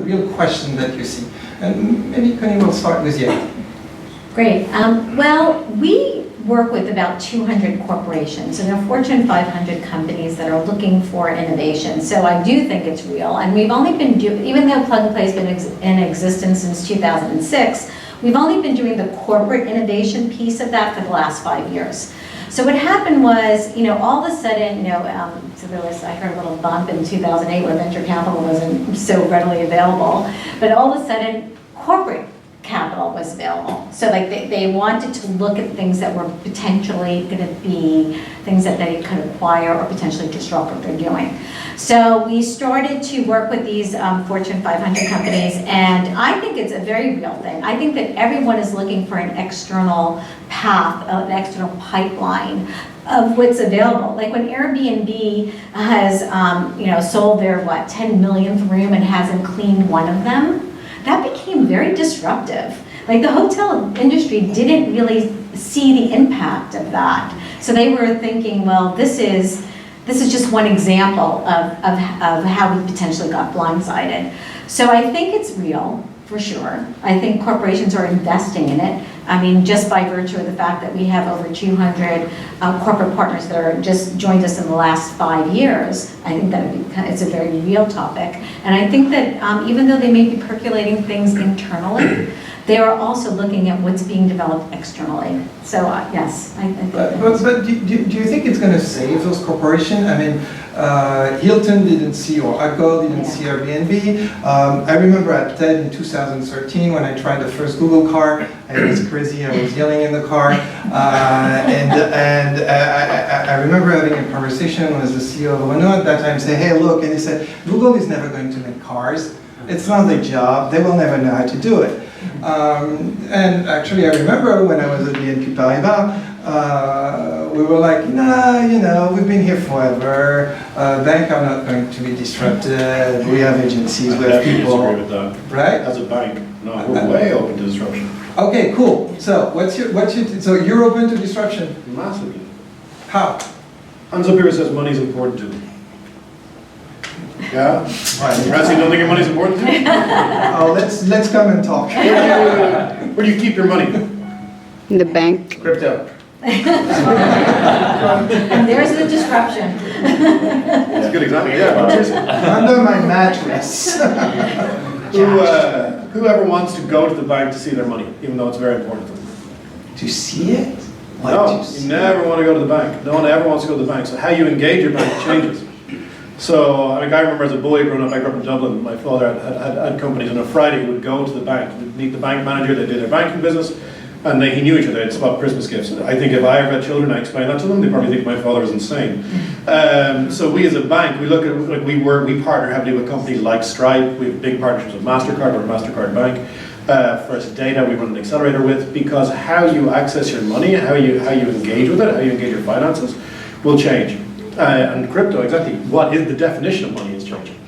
real question that you see? And maybe Connie will start with you. Great. Well, we work with about 200 corporations, and they're Fortune 500 companies that are looking for innovation. So I do think it's real, and we've only been even though Plug and Play has been in existence since 2006, we've only been doing the corporate innovation piece of that for the last 5 years. So what happened was, all of a sudden, so I heard a little bump in 2008 where venture capital wasn't so readily available, but all of a sudden, corporate capital was available. So like they wanted to look at things that were potentially going to be things that they could acquire or potentially disrupt what they're doing. So we started to work with these Fortune 500 companies, and I think it's a very real thing. I think that everyone is looking for an external path, an external pipeline of what's available. Like when Airbnb has sold their 10 millionth room and hasn't cleaned one of them, that became very disruptive. Like the hotel industry didn't really see the impact of that. So they were thinking, well, this is just one example of how we potentially got blindsided. So I think it's real, for sure. I think corporations are investing in it. I mean, just by virtue of the fact that we have over 200 corporate partners that are just joined us in the last 5 years, I think that it's a very real topic. And I think that even though they may be percolating things internally, they are also looking at what's being developed externally. So yes, I think. But do you think it's going to save those corporations? I mean, Hilton didn't see, or Accor didn't see Airbnb. I remember at TED in 2013 when I tried the first Google car. It was crazy. I was yelling in the car, and I remember having a conversation with the CEO of Renault at that time, say, "Hey, look," and he said, "Google is never going to make cars. It's not their job. They will never know how to do it." And actually, I remember when I was at BNP Paribas, we were like, nah, we've been here forever. Banks are not going to be disrupted. We have agencies, we have people. I disagree with that. Right? As a bank, no, we're way open to disruption. Okay, cool. So so you're open to disruption? Massively. How? Hands up here says money's important to them. Yeah? Perhaps you don't think your money's important to you? Oh, let's come and talk. Where do you keep your money? In the bank. Crypto. And there's the disruption. That's a good example. Yeah. Under my mattress. Whoever wants to go to the bank to see their money, even though it's very important to them. To see it? No, you never want to go to the bank. No one ever wants to go to the bank. So how you engage your bank changes. So I remember as a boy growing up, I grew up in Dublin, my father had companies, and on a Friday he would go to the bank, meet the bank manager, they did their banking business, and he knew each other, they'd swap Christmas gifts. And I think if I ever had children, I explained that to them, they probably think my father is insane. So we as a bank, we look at, we partner heavily with companies like Stripe, we have big partnerships with MasterCard, we're a MasterCard bank. First Data, we run an accelerator with, because how you access your money, how you engage with it, how you engage your finances will change. And crypto, exactly, what is the definition of money is changing.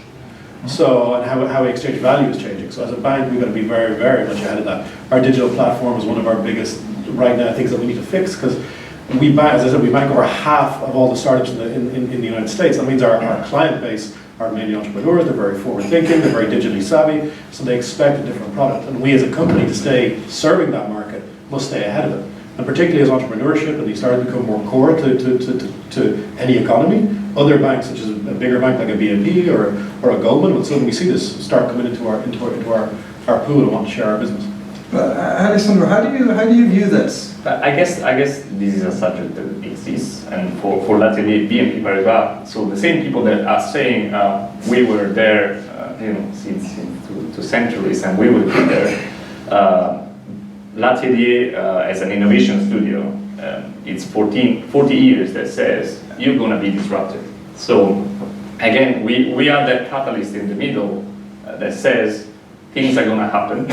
So, and how we exchange value is changing. So as a bank, we've got to be very, very much ahead of that. Our digital platform is one of our biggest, right now, things that we need to fix, because we bank, as I said, we bank over half of all the startups in the United States. That means our client base are mainly entrepreneurs, they're very forward thinking, they're very digitally savvy, so they expect a different product. And we as a company, to stay serving that market, must stay ahead of it. And particularly as entrepreneurship and these startups become more core to any economy, other banks, such as a bigger bank like a BNP or a Goldman, will suddenly see this start coming into our pool and want to share our business. Alessandro, how do you view this? I guess this is a subject that exists, and for lately BNP Paribas, so the same people that are saying we were there, since two centuries, and we will be there. L'Atelier, as an innovation studio, it's 40 years that says you're going to be disrupted. So again, we are that catalyst in the middle that says things are going to happen,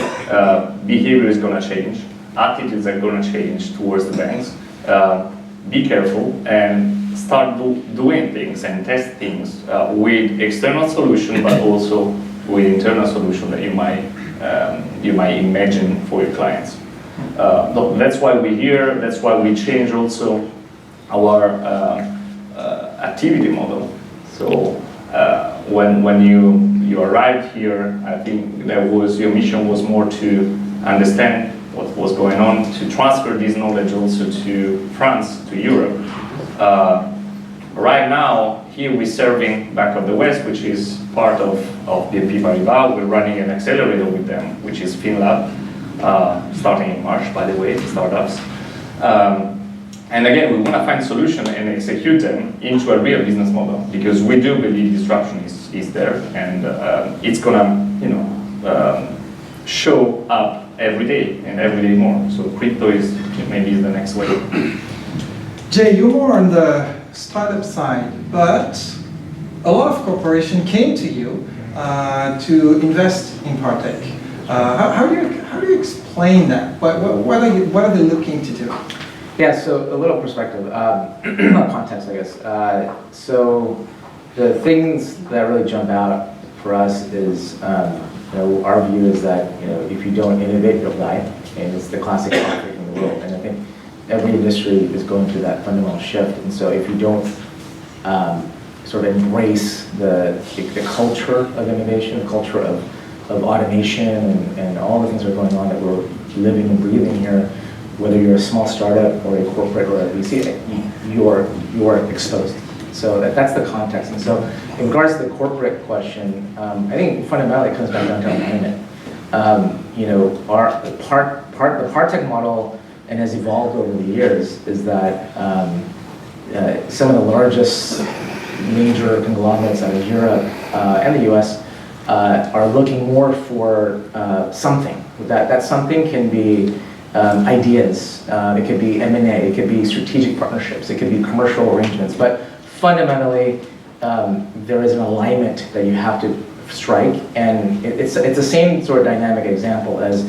behavior is going to change, attitudes are going to change towards the banks. Be careful and start doing things and test things with external solution, but also with internal solution that you might imagine for your clients. That's why we're here. That's why we change also our activity model. So when you you arrived here, I think your mission was more to understand what was going on, to transfer this knowledge also to France, to Europe. Right now, here we're serving Bank of the West, which is part of BNP Paribas. We're running an accelerator with them, which is FinLab, starting in March, by the way, startups. And again, we want to find solution and execute them into a real business model, because we do believe disruption is there, and it's gonna, show up every day and every day more. So crypto is maybe the next way. Jay, you're more on the startup side, but a lot of corporations came to you to invest in Partech. How do you explain that? What are they looking to do? Yeah, so a little perspective, context, I guess. So the things that really jump out for us is, our view is that, if you don't innovate, you'll die, and it's the classic conflict in the world. And I think every industry is going through that fundamental shift. And so if you don't sort of embrace the culture of innovation, the culture of automation, and all the things that are going on that we're living and breathing here, whether you're a small startup or a corporate or a VC, you are exposed. So that's the context. And so in regards to the corporate question, I think fundamentally it comes back down to alignment. The Partech model, and has evolved over the years, is that some of the largest major conglomerates out of Europe and the US are looking more for something. That something can be ideas, it could be M&A, it could be strategic partnerships, it could be commercial arrangements, but fundamentally there is an alignment that you have to strike, and it's the same sort of dynamic example as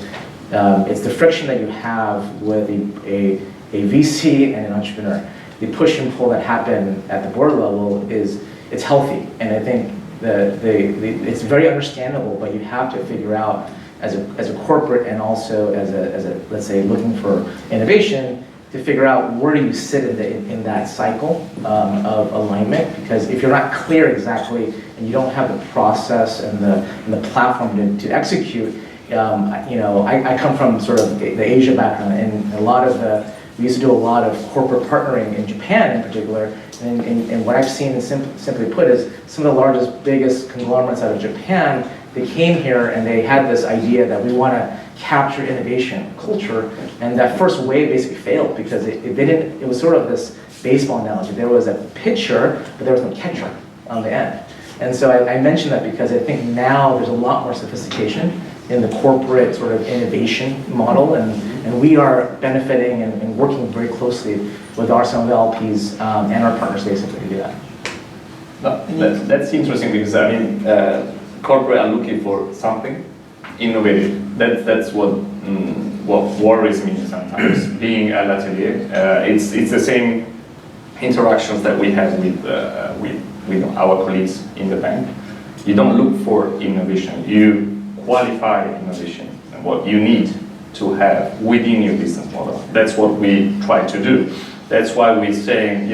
it's the friction that you have with a VC and an entrepreneur. The push and pull that happen at the board level it's healthy, and I think it's very understandable, but you have to figure out as a corporate, and also as a let's say looking for innovation, to figure out where do you sit in that cycle of alignment, because if you're not clear exactly and you don't have the process and the platform to execute, I come from sort of the Asia background, and we used to do a lot of corporate partnering in Japan in particular, and what I've seen, and simply put, is some of the largest, biggest conglomerates out of Japan, they came here and they had this idea that we want to capture innovation culture, and that first wave basically failed because it was sort of this baseball analogy. There was a pitcher, but there was no catcher on the end. And so I mention that because I think now there's a lot more sophistication in the corporate sort of innovation model, and we are benefiting and working very closely with some of the LPs and our partners basically to do that. That's interesting, because I mean, corporate are looking for something innovative. That's what worries me sometimes. Being at L'Atelier, it's the same interactions that we have with our colleagues in the bank. You don't look for innovation. You qualify innovation and what you need to have within your business model. That's what we try to do. That's why we're saying,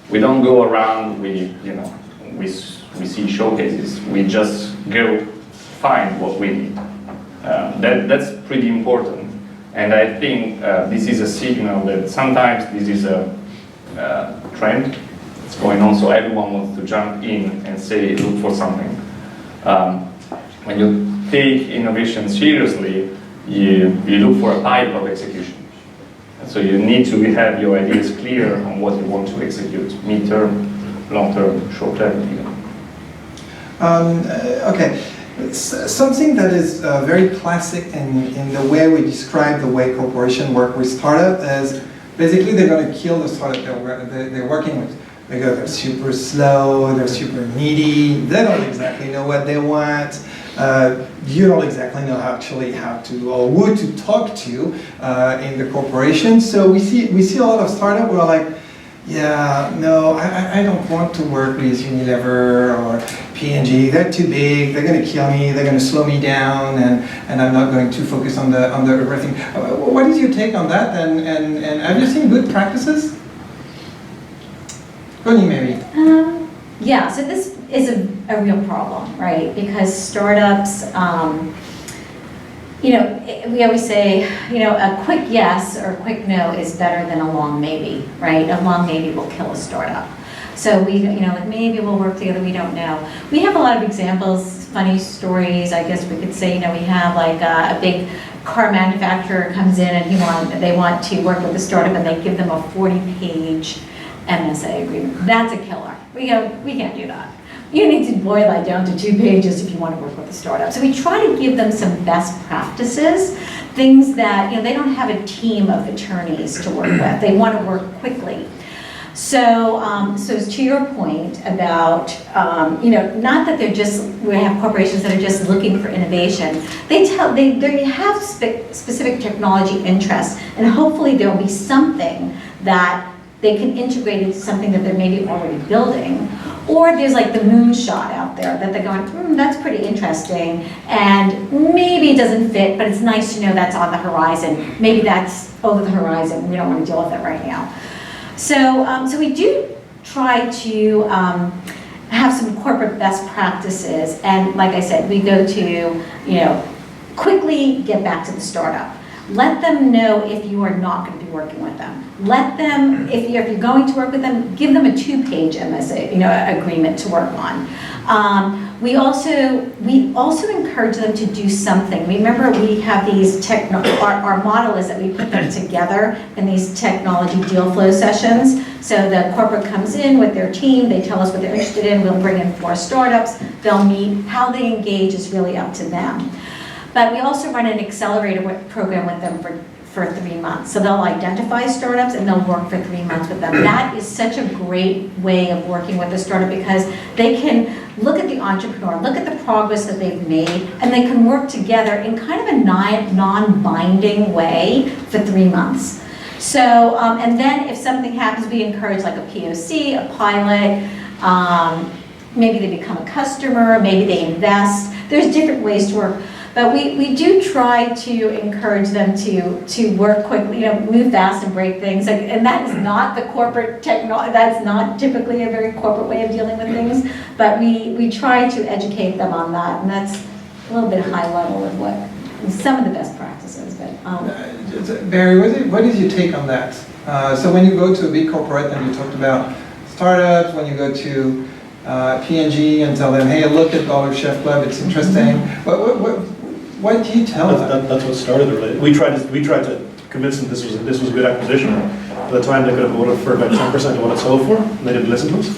we don't go around, we see showcases. We just go find what we need. That's pretty important. And I think this is a signal that sometimes this is a trend that's going on, so everyone wants to jump in and say, look for something. When you take innovation seriously, you look for a pipe of execution. And so you need to have your ideas clear on what you want to execute, mid-term, long-term, short-term even. Okay, something that is very classic in the way we describe the way corporations work with startups is basically they're going to kill the startup they're working with. Because they're super slow, they're super needy, they don't exactly know what they want. You don't exactly know how to or who to talk to in the corporation. So we see a lot of startups who are like, yeah, no, I don't want to work with Unilever or P&G. They're too big. They're going to kill me. They're going to slow me down, and I'm not going to focus on the everything. What is your take on that? And have you seen good practices? Maybe. Yeah, so this is a real problem, right? Because startups, you know, we always say, you know, a quick yes or a quick no is better than a long maybe, right? A long maybe will kill a startup. So we, you know, like maybe we'll work together, we don't know. We have a lot of examples, funny stories, I guess we could say, you know, we have like a big car manufacturer comes in and they want to work with a startup and they give them a 40-page MSA agreement. That's a killer. We go, we can't do that. You need to boil that down to 2 pages if you want to work with a startup. So we try to give them some best practices, things that, you know, they don't have a team of attorneys to work with. They want to work quickly. So, so to your point about, you know, not that they're just, we have corporations that are just looking for innovation. They have specific technology interests, and hopefully there will be something that they can integrate into something that they're maybe already building. Or there's like the moonshot out there that they're going, that's pretty interesting, and maybe it doesn't fit, but it's nice to know that's on the horizon. Maybe that's over the horizon, we don't want to deal with it right now. So, so we do try to have some corporate best practices, and like I said, we go to, you know, quickly get back to the startup. Let them know if you are not going to be working with them. Let them, if you're going to work with them, give them a 2-page MSA, you know, agreement to work on. We also encourage them to do something. Remember, we have these our model is that we put them together in these technology deal flow sessions. So the corporate comes in with their team, they tell us what they're interested in, we'll bring in 4 startups, they'll meet. How they engage is really up to them. But we also run an accelerator program with them for 3 months. So they'll identify startups and they'll work for 3 months with them. That is such a great way of working with a startup because they can look at the entrepreneur, look at the progress that they've made, and they can work together in kind of a non-binding way for 3 months. So, and then if something happens, we encourage like a POC, a pilot, maybe they become a customer, maybe they invest. There's different ways to work. But we do try to encourage them to work quickly, you know, move fast and break things. And that is not the corporate technology, that's not typically a very corporate way of dealing with things. But we try to educate them on that. And that's a little bit high level of what some of the best practices. But Barry, what is your take on that? So when you go to a big corporate and you talked about startups, when you go to P&G and tell them, hey, look at Dollar Chef Club, it's interesting. What do you tell them? That's what started the relationship. We tried to convince them this was a good acquisition. At the time, they could have voted for about 10% of what it sold for, and they didn't listen to us.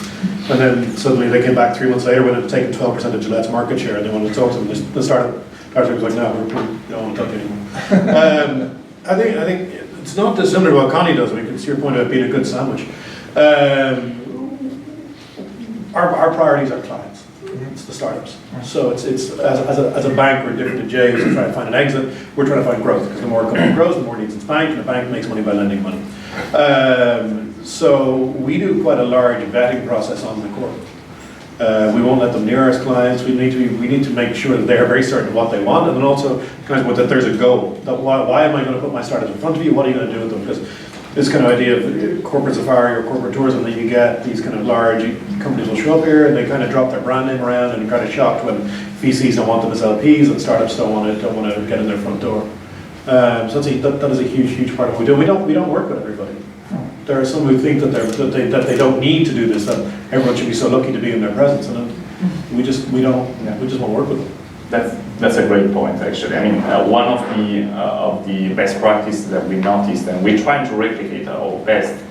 And then suddenly they came back 3 months later when it had taken 12% of Gillette's market share, and they wanted to talk to them. The startup was like, no, we don't want to talk to you anymore. I think it's not dissimilar to what Connie does. I mean, it's your point about being a good sandwich. Our priorities are clients. It's the startups. So it's as a bank, we're different to Jay, who's trying to find an exit. We're trying to find growth, because the more a company grows, the more it needs its bank, and the bank makes money by lending money. So we do quite a large vetting process on the corporate. We won't let them near our clients. We need to make sure that they are very certain of what they want, and then also that there's a goal. That why am I going to put my startups in front of you? What are you going to do with them? Because this kind of idea of corporate safari or corporate tourism that you get, these kind of large companies will show up here and they kind of drop their brand name around, and you're kind of shocked when VCs don't want them as LPs and startups don't want to get in their front door. So that is a huge part of what we do. We don't work with everybody. There are some who think that they don't need to do this, that everyone should be so lucky to be in their presence, and then we just won't work with them. That's a great point, actually. I mean, one of the best practices that we noticed, and we're trying to replicate our best,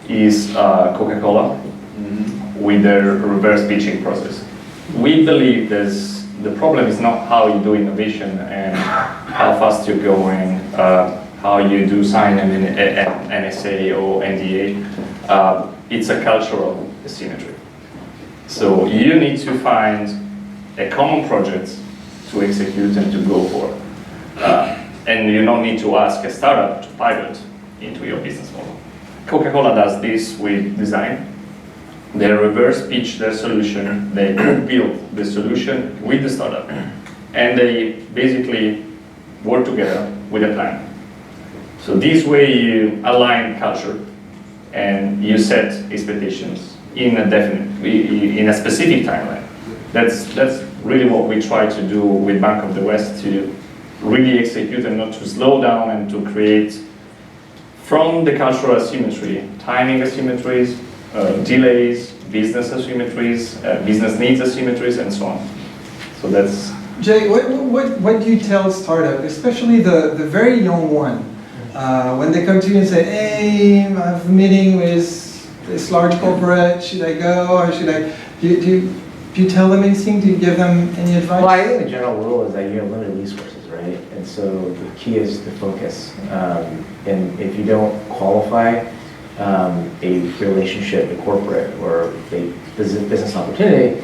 is Coca-Cola with their reverse pitching process. We believe the problem is not how you do innovation and how fast you're going, how you do sign an NSA or NDA. It's a cultural symmetry. So you need to find a common project to execute and to go for. And you don't need to ask a startup to pivot into your business model. Coca-Cola does this with design. They reverse pitch their solution, they build the solution with the startup, and they basically work together with a plan. So this way you align culture and you set expectations in a specific timeline. that's really what we try to do with Bank of the West, to really execute and not to slow down, and to create from the cultural asymmetry, timing asymmetries, delays, business asymmetries, business needs asymmetries, and so on. So that's... Jay, what do you tell startup, especially the very young one, when they come to you and say, hey, I have a meeting with this large corporate, should I go, or should I, do you tell them anything? Do you give them any advice? Well, I think the general rule is that you have limited resources, right? And so the key is to focus. And if you don't qualify a relationship, a corporate, or a business opportunity,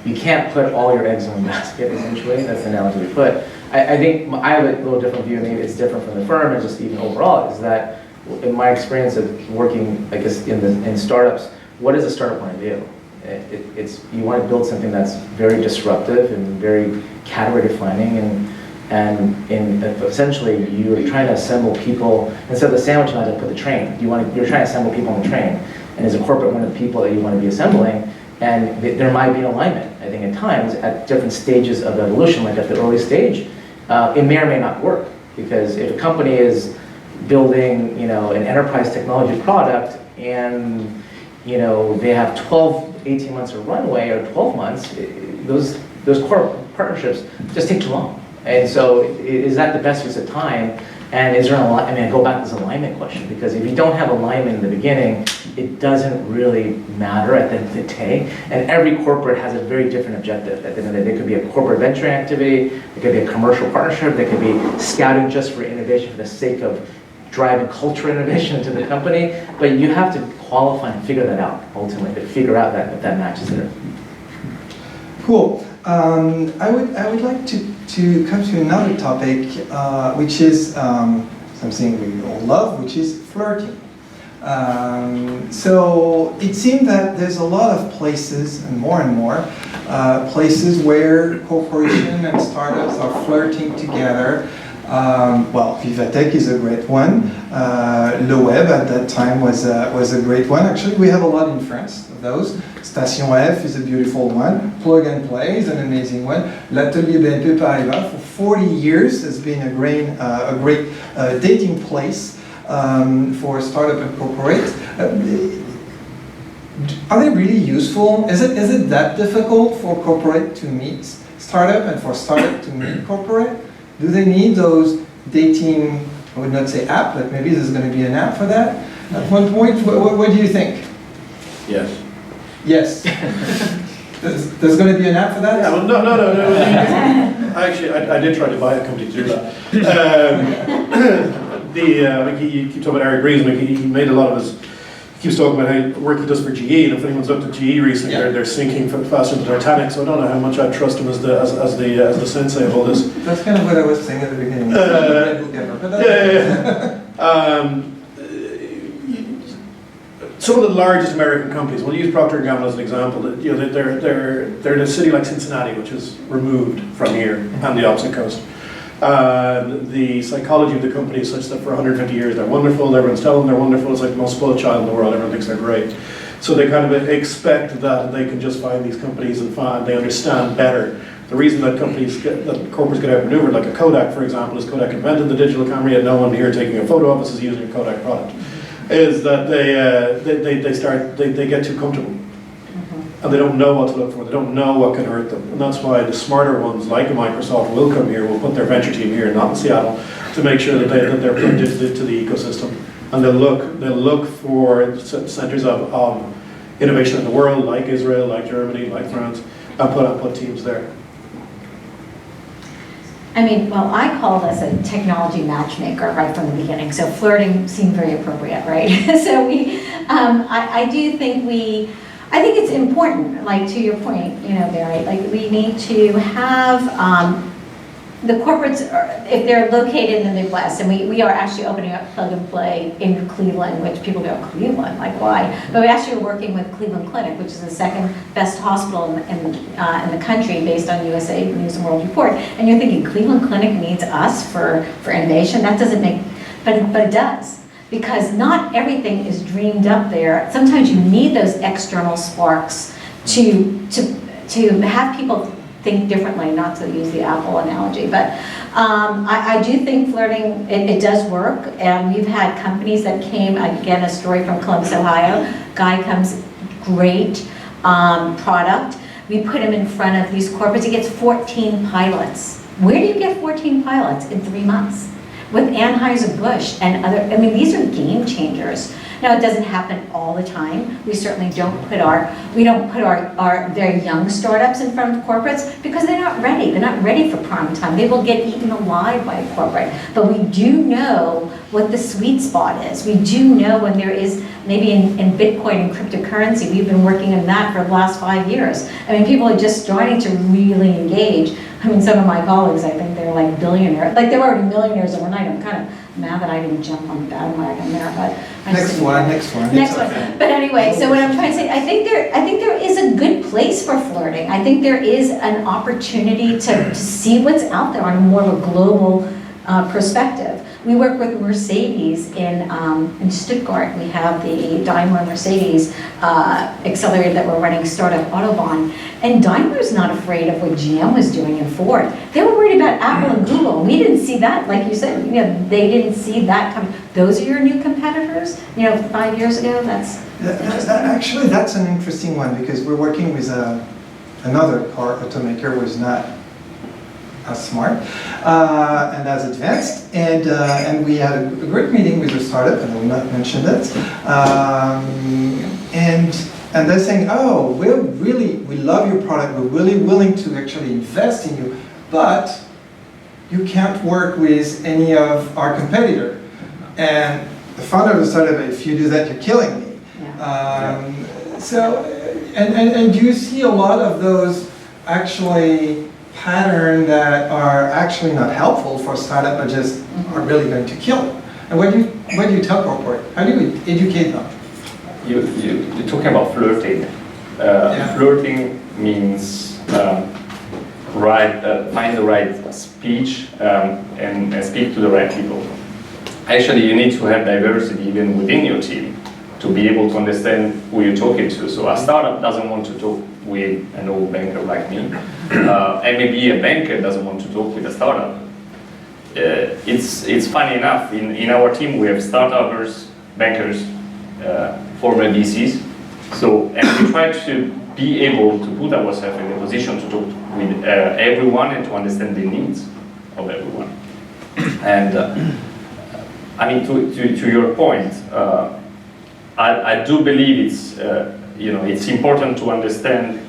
you can't put all your eggs in one basket, essentially. That's the analogy we put. I think I have a little different view, maybe it's different from the firm, and just even overall, is that in my experience of working, I guess, in startups, what does a startup want to do? It's you want to build something that's very disruptive and very category defining, and essentially you're trying to assemble people instead of the sandwich line. I put the train. You're trying to assemble people on the train, and as a corporate, one of the people that you want to be assembling, and there might be an alignment. I think at times at different stages of evolution, like at the early stage, it may or may not work, because if a company is building, an enterprise technology product, and they have 18 months of runway, or 12 months, those core partnerships just take too long. And so is that the best use of time? And is there an alignment? I go back to this alignment question, because if you don't have alignment in the beginning, it doesn't really matter at the end of the day. And every corporate has a very different objective. At the end of the day, it could be a corporate venturing activity, it could be a commercial partnership, it could be scouting just for innovation for the sake of driving cultural innovation into the company. But you have to qualify and figure that out, ultimately, to figure out that matches there. Cool. I would like to come to another topic, which is something we all love, which is flirting. So it seems that there's a lot of places, and more, places where corporations and startups are flirting together. Well, VivaTech is a great one. Le Web at that time was a great one. Actually, we have a lot in France of those. Station F is a beautiful one. Plug and Play is an amazing one. L'Atelier BNP Paribas for 40 years has been a great dating place for startup and corporate. Are they really useful? Is it that difficult for corporate to meet startup and for startup to meet corporate? Do they need those dating, I would not say app, but maybe there's going to be an app for that at one point? What do you think? Yes. Yes. There's going to be an app for that? Yeah, well, no. Actually, I did try to buy a company to do that. You keep talking about Eric Ries, he made a lot of his, he keeps talking about how work he does for GE, and if anyone's looked at GE recently, they're sinking faster than Titanic, so I don't know how much I trust him as the sensei of all this. That's kind of what I was saying at the beginning. Some of the largest American companies, we'll use Procter & Gamble as an example, they're in a city like Cincinnati, which is removed from here, and the opposite coast. The psychology of the company is such that for 150 years they're wonderful, everyone's telling them they're wonderful, it's like the most spoiled child in the world, everyone thinks they're great. So they kind of expect that they can just find these companies and they understand better. The reason that corporates get outmaneuvered, like a Kodak for example, is Kodak invented the digital camera, yet no one here taking a photo of us is using a Kodak product, is that they get too comfortable. And they don't know what to look for, they don't know what can hurt them. And that's why the smarter ones, like a Microsoft, will come here, will put their venture team here, not in Seattle, to make sure that they're plugged into the ecosystem. And they'll look for centers of innovation in the world, like Israel, like Germany, like France, and put teams there. I call this a technology matchmaker right from the beginning. So flirting seemed very appropriate, right? So I think it's important, like to your point, Barry, like we need to have the corporates, if they're located in the Midwest, and we are actually opening up Plug and Play in Cleveland, which people go, Cleveland, like why? But we actually are working with Cleveland Clinic, which is the second best hospital in the country based on USA News and World Report. And you're thinking Cleveland Clinic needs us for innovation? That doesn't make, but it does. Because not everything is dreamed up there. Sometimes you need those external sparks to to have people think differently, not to use the Apple analogy, but I do think flirting, it does work, and we've had companies that came, again, a story from Columbus, Ohio, guy comes, great product, we put him in front of these corporates, he gets 14 pilots. Where do you get 14 pilots in 3 months? With Anheuser-Busch and other, I mean, these are game changers. Now, it doesn't happen all the time. We certainly don't put our very young startups in front of corporates because they're not ready. They're not ready for prime time. They will get eaten alive by a corporate. But we do know what the sweet spot is. We do know when there is, maybe in Bitcoin and cryptocurrency, we've been working in that for the last 5 years. I mean, people are just starting to really engage. I mean, some of my colleagues, I think they're like billionaires. Like, they're already millionaires overnight. I'm kind of mad that I didn't jump on the bandwagon there, but Next one. Next one. But anyway, so what I'm trying to say, I think there is a good place for flirting. I think there is an opportunity to see what's out there on a more of a global perspective. We work with Mercedes in Stuttgart. We have the Daimler Mercedes accelerator that we're running, Startup Autobahn. And Daimler's not afraid of what GM was doing in Ford. They were worried about Apple and Google. We didn't see that, like you said, you know, they didn't see that coming. Those are your new competitors, you know, 5 years ago, Actually, that's an interesting one because we're working with another car automaker who is not as smart and as advanced, and we had a great meeting with a startup, and I will not mention it, and they're saying, oh, we love your product, we're really willing to actually invest in you, but you can't work with any of our competitor. And the founder of the startup, if you do that, you're killing me. Yeah. So, and you see a lot of those actually pattern that are actually not helpful for a startup, but just are really going to kill them. And what do you tell corporate? How do you educate them? You're talking about flirting. Flirting means find the right speech and speak to the right people. Actually, you need to have diversity even within your team to be able to understand who you're talking to. So a startup doesn't want to talk with an old banker like me, and maybe a banker doesn't want to talk with a startup. It's funny enough, in our team we have startuppers, bankers, former VCs, and we try to be able to put ourselves in a position to talk with everyone and to understand the needs of everyone. And I mean, to your point, I do believe it's important to understand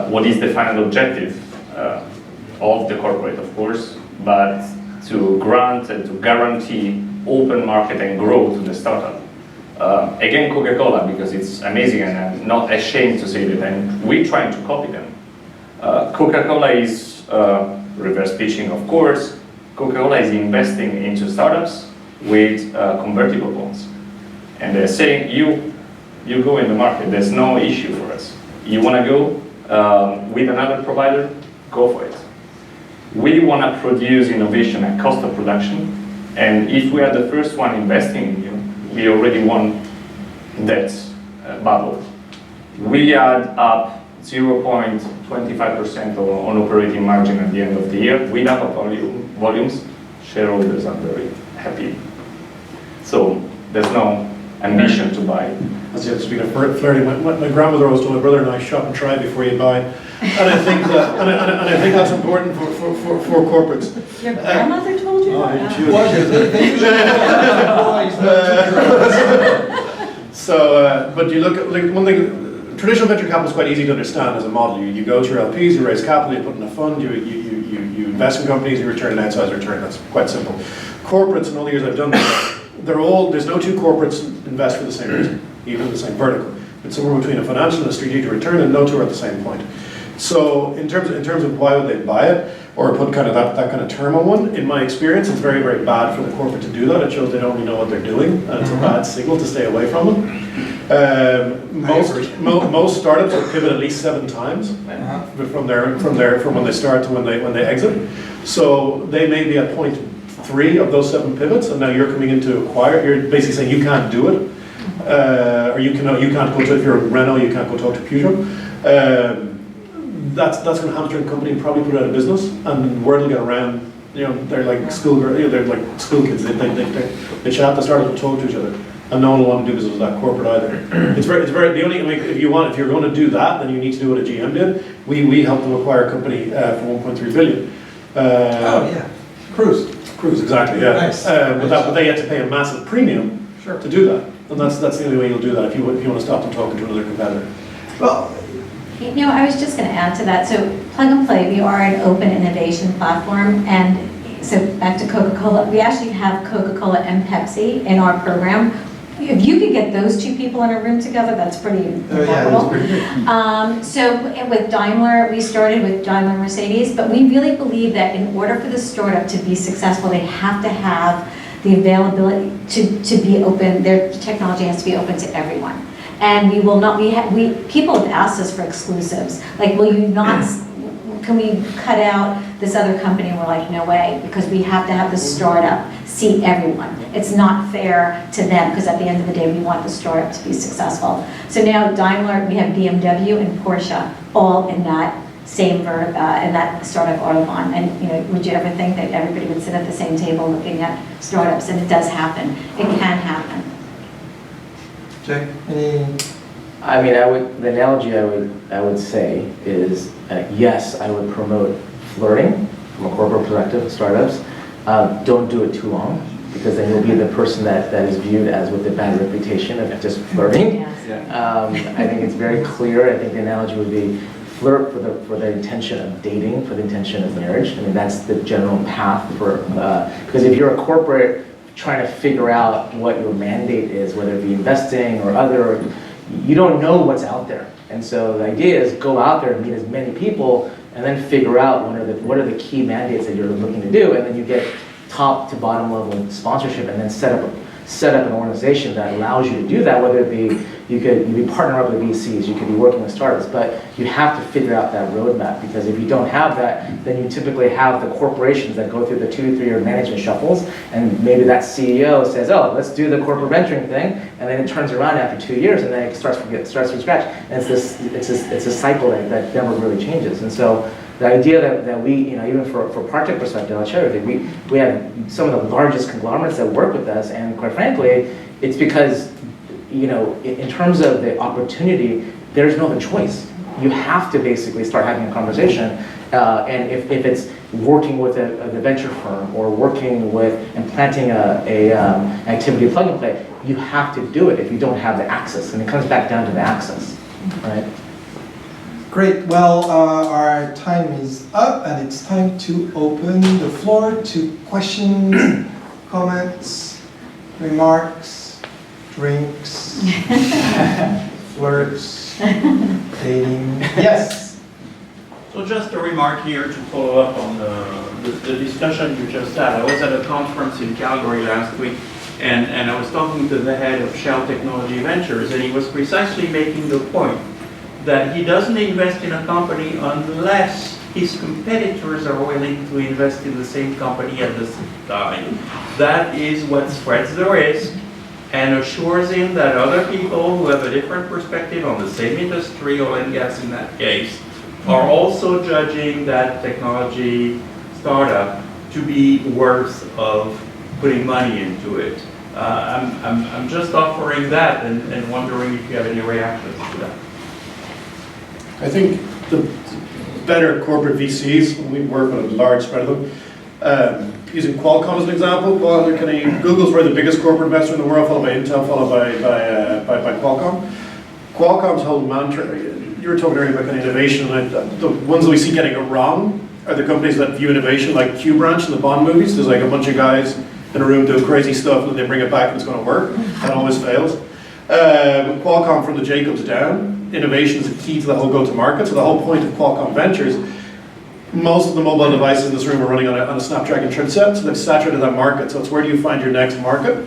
what is the final objective of the corporate, of course, but to grant and to guarantee open market and growth to the startup. Again, Coca-Cola, because it's amazing and I'm not ashamed to say that, and we're trying to copy them. Coca-Cola is reverse pitching, of course. Coca-Cola is investing into startups with convertible bonds. And they're saying, you go in the market, there's no issue for us. You want to go with another provider, go for it. We want to produce innovation at cost of production, and if we are the first one investing in you, we already won that battle. We add up 0.25% on operating margin at the end of the year. We have volumes, shareholders are very happy. So there's no ambition to buy. Speaking of flirting, my grandmother always told my brother and I, shop and try before you buy, and I think that, and I think that's important for corporates. Your grandmother told you that? She was So, but you look at, like, one thing, traditional venture capital is quite easy to understand as a model. You go to your LPs, you raise capital, you put in a fund, you invest in companies, you return an outsized return. That's quite simple. Corporates, in all the years I've done this, there's no two corporates invest for the same reason, even in the same vertical. It's somewhere between a financial and a strategic return, and no two are at the same point. So in terms of why would they buy it, or put kind of that kind of term on one, in my experience, it's very, very bad for the corporate to do that. It shows they don't really know what they're doing, and it's a bad signal to stay away from them. Most startups will pivot at least 7 times from when they start to when they exit. So they may be at point 3 of those 7 pivots, and now you're coming in to acquire. You're basically saying you can't do it, or you can't go to, if you're Renault, you can't go talk to Peugeot. that's going to hamstring a company and probably put it out of business, and word will get around. You know, they're like they're like school kids. They chat, they start to talk to each other, and no one will want to do business with that corporate either. It's very. The only. I mean, if you're going to do that, then you need to do what a GM did. We helped them acquire a company for 1.3 billion. Oh yeah, Cruise, exactly. Yeah. Nice. But they had to pay a massive premium to do that, and that's the only way you'll do that if you want to stop them talking to another competitor. Well, You know, I was just going to add to that. So Plug and Play, we are an open innovation platform, and so back to Coca-Cola, we actually have Coca-Cola and Pepsi in our program. If you could get those two people in a room together, that's pretty remarkable. yeah, that's pretty good. So with Daimler, we started with Daimler Mercedes, but we really believe that in order for the startup to be successful, they have to have the availability to be open. Their technology has to be open to everyone. And we will not, people have asked us for exclusives. Like, will you not, can we cut out this other company? And we're like, no way, because we have to have the startup see everyone. It's not fair to them, because at the end of the day, we want the startup to be successful. So now Daimler, we have BMW and Porsche, all in that same in that startup Autobahn. And you know, would you ever think that everybody would sit at the same table looking at startups? And it does happen. It can happen. Jay, any? I mean, the analogy I would say is, yes, I would promote flirting from a corporate perspective with startups. Don't do it too long, because then you'll be the person that is viewed as with a bad reputation of just flirting. Yes. I think it's very clear. I think the analogy would be flirt for the intention of dating, for the intention of marriage. I mean, that's the general path for, because if you're a corporate trying to figure out what your mandate is, whether it be investing or other, you don't know what's out there. And so the idea is go out there and meet as many people and then figure out what are the key mandates that you're looking to do, and then you get top to bottom level sponsorship, and then set up an organization that allows you to do that, whether it be you could be partnering up with VCs, you could be working with startups, but you have to figure out that roadmap, because if you don't have that, then you typically have the corporations that go through the 2-3 year management shuffles, and maybe that CEO says, oh, let's do the corporate venturing thing, and then it turns around after 2 years, and then it starts from scratch, and it's a cycle that never really changes. And so the idea that we, you know, even for Partech perspective, I'll share with you, we have some of the largest conglomerates that work with us, and quite frankly, it's because, you know, in terms of the opportunity, there's no other choice. You have to basically start having a conversation, and if it's working with the venture firm or working with and planting an activity Plug and Play, you have to do it if you don't have the access, and it comes back down to the access, right? Great. Well, our time is up, and it's time to open the floor to questions, comments, remarks, drinks, flirts, dating. Yes. So just a remark here to follow up on the discussion you just had. I was at a conference in Calgary last week, and I was talking to the head of Shell Technology Ventures, and he was precisely making the point that he doesn't invest in a company unless his competitors are willing to invest in the same company at the same time. That is what spreads the risk and assures him that other people who have a different perspective on the same industry, oil and gas in that case, are also judging that technology startup to be worth of putting money into it. I'm just offering that and wondering if you have any reactions to that. I think the better corporate VCs, when we work with a large spread of them, using Qualcomm as an example, Google's probably the biggest corporate investor in the world, followed by Intel, followed by Qualcomm. Qualcomm's whole mantra, you were talking earlier about kind of innovation, and the ones that we see getting it wrong are the companies that view innovation like Q Branch in the Bond movies. There's like a bunch of guys in a room doing crazy stuff, and then they bring it back and it's going to work. That always fails. With Qualcomm, from the Jacobs down, innovation is a key to the whole go-to-market. So the whole point of Qualcomm Ventures, most of the mobile devices in this room are running on a Snapdragon chipset, so they've saturated that market. So it's where do you find your next market?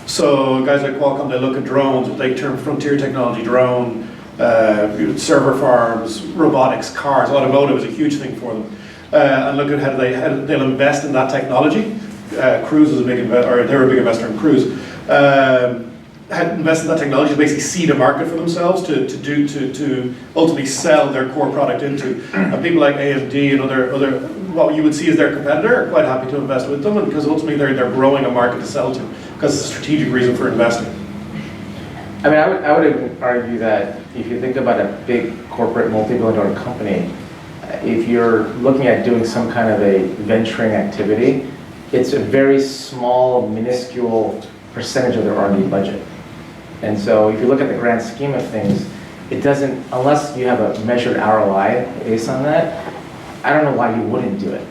So guys like Qualcomm, they look at drones, what they term frontier technology, drone, server farms, robotics, cars, automotive is a huge thing for them. And look at how they'll invest in that technology. Cruise is a big investor, or they're a big investor in Cruise. had invested in that technology to basically seed a market for themselves to ultimately sell their core product into. And people like AMD and other what you would see as their competitor are quite happy to invest with them, and because ultimately they're growing a market to sell to, because it's a strategic reason for investing. I mean, I would argue that if you think about a big corporate multi-billion-dollar company, if you're looking at doing some kind of a venturing activity, it's a very small, minuscule percentage of their R&D budget. And so if you look at the grand scheme of things, it doesn't, unless you have a measured ROI based on that, I don't know why you wouldn't do it,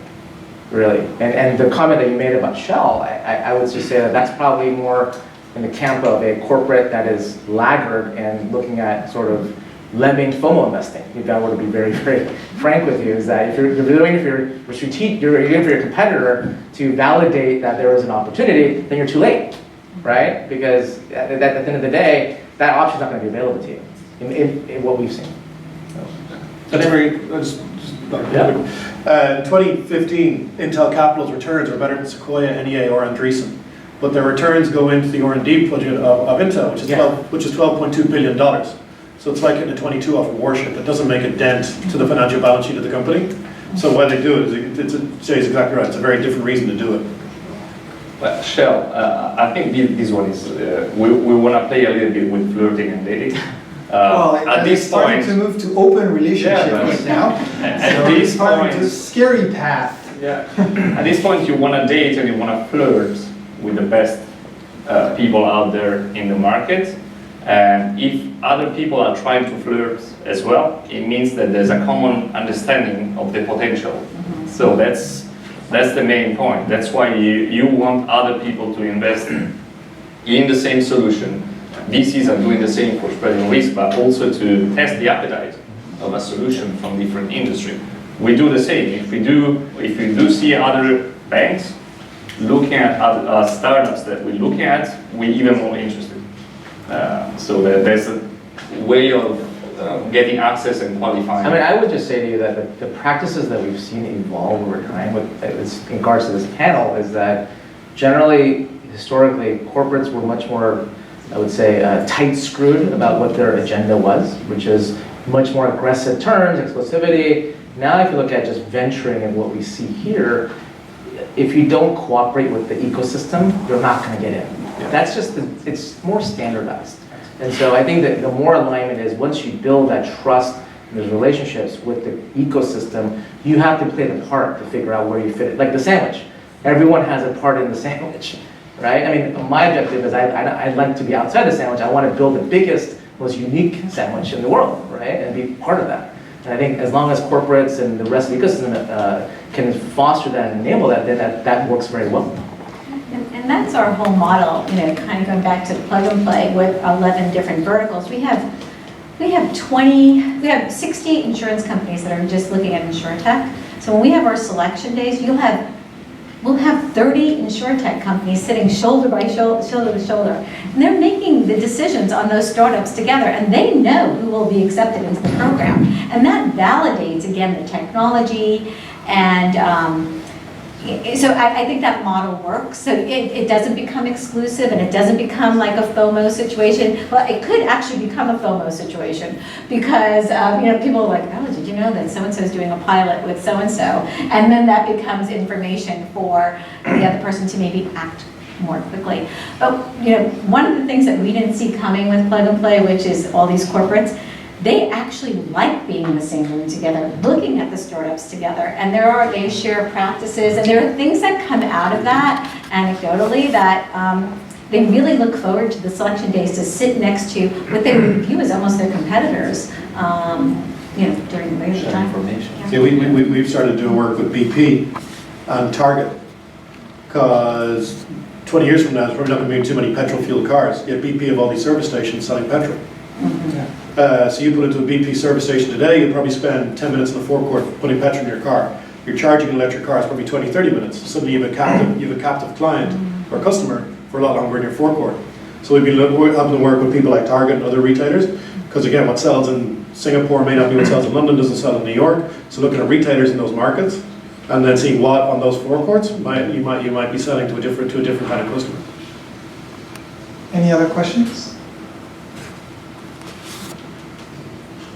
really. And the comment that you made about Shell, I would just say that that's probably more in the camp of a corporate that is laggard and looking at sort of lemming FOMO investing. If I were to be very, very frank with you, is that if you're waiting for you're waiting for your competitor to validate that there is an opportunity, then you're too late, right? Because at the end of the day, that option's not going to be available to you in what we've seen. That's very. In 2015, Intel Capital's returns are better than Sequoia, NEA, or Andreessen, but their returns go into the R&D budget of Intel, which is $12.2 billion. So it's like hitting a 22 off a warship. It doesn't make a dent to the financial balance sheet of the company. So why they do it is, Jay's exactly right. It's a very different reason to do it. Well, Shell, I think this one is, we want to play a little bit with flirting and dating. At this starting point, to move to open relationship right now. At So this it's part point, of this scary path. yeah. At this point, you want to date and you want to flirt with the best people out there in the market. And if other people are trying to flirt as well, it means that there's a common understanding of the potential. So that's the main point. That's why you want other people to invest in the same solution. VCs are doing the same for spreading risk, but also to test the appetite of a solution from different industry. We do the same. If we do see other banks looking at other startups that we're looking at, we're even more interested. So there's a way of getting access and qualifying. I mean, I would just say to you that the practices that we've seen evolve over time in regards to this panel is that generally, historically, corporates were much more, I would say, tight-screwed about what their agenda was, which is much more aggressive terms, exclusivity. Now, if you look at just venturing and what we see here, if you don't cooperate with the ecosystem, you're not going to get in. That's just, it's more standardized. And so I think that the more alignment is, once you build that trust and those relationships with the ecosystem, you have to play the part to figure out where you fit it. Like the sandwich. Everyone has a part in the sandwich, right? I mean, my objective is I'd like to be outside the sandwich. I want to build the biggest, most unique sandwich in the world, right? And be part of that. And I think as long as corporates and the rest of the ecosystem can foster that and enable that, then that works very well. And that's our whole model, kind of going back to the plug and play with 11 different verticals. We have 60 insurance companies that are just looking at insurtech. So when we have our selection days, we'll have 30 insurtech companies sitting shoulder by shoulder to shoulder. And they're making the decisions on those startups together, and they know who will be accepted into the program. And that validates, again, the technology. And so I think that model works. So it doesn't become exclusive, and it doesn't become like a FOMO situation. Well, it could actually become a FOMO situation because people are like, oh, did you know that so-and-so is doing a pilot with so-and-so? And then that becomes information for the other person to maybe act more quickly. But one of the things that we didn't see coming with plug and play, which is all these corporates, they actually like being in the same room together, looking at the startups together, and they share practices, and there are things that come out of that anecdotally that they really look forward to the selection days to sit next to what they view as almost their competitors, during the regular time. Yeah, we've started doing work with BP on Target, because 20 years from now, there's probably not going to be too many petrol-fueled cars. Yet BP have all these service stations selling petrol. So you put it to a BP service station today, you'll probably spend 10 minutes in the forecourt putting petrol in your car. You're charging an electric car, it's probably 20, 30 minutes. Suddenly you have a captive client or customer for a lot longer in your forecourt. So we've been having to work with people like Target and other retailers, because again, what sells in Singapore may not be what sells in London, doesn't sell in New York. So looking at retailers in those markets, and then seeing what on those forecourts you might be selling to a different kind of customer. Any other questions?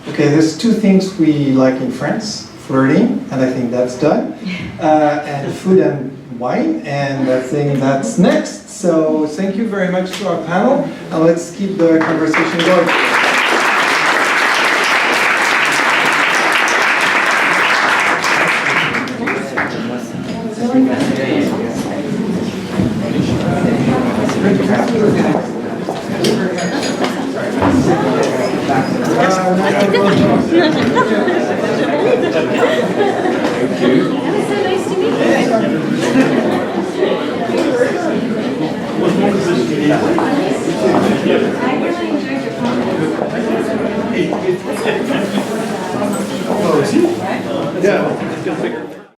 Okay, there's two things we like in France, flirting, and I think that's done, and food and wine, and I think that's next. So thank you very much to our panel, and let's keep the conversation going. Yeah, it's good.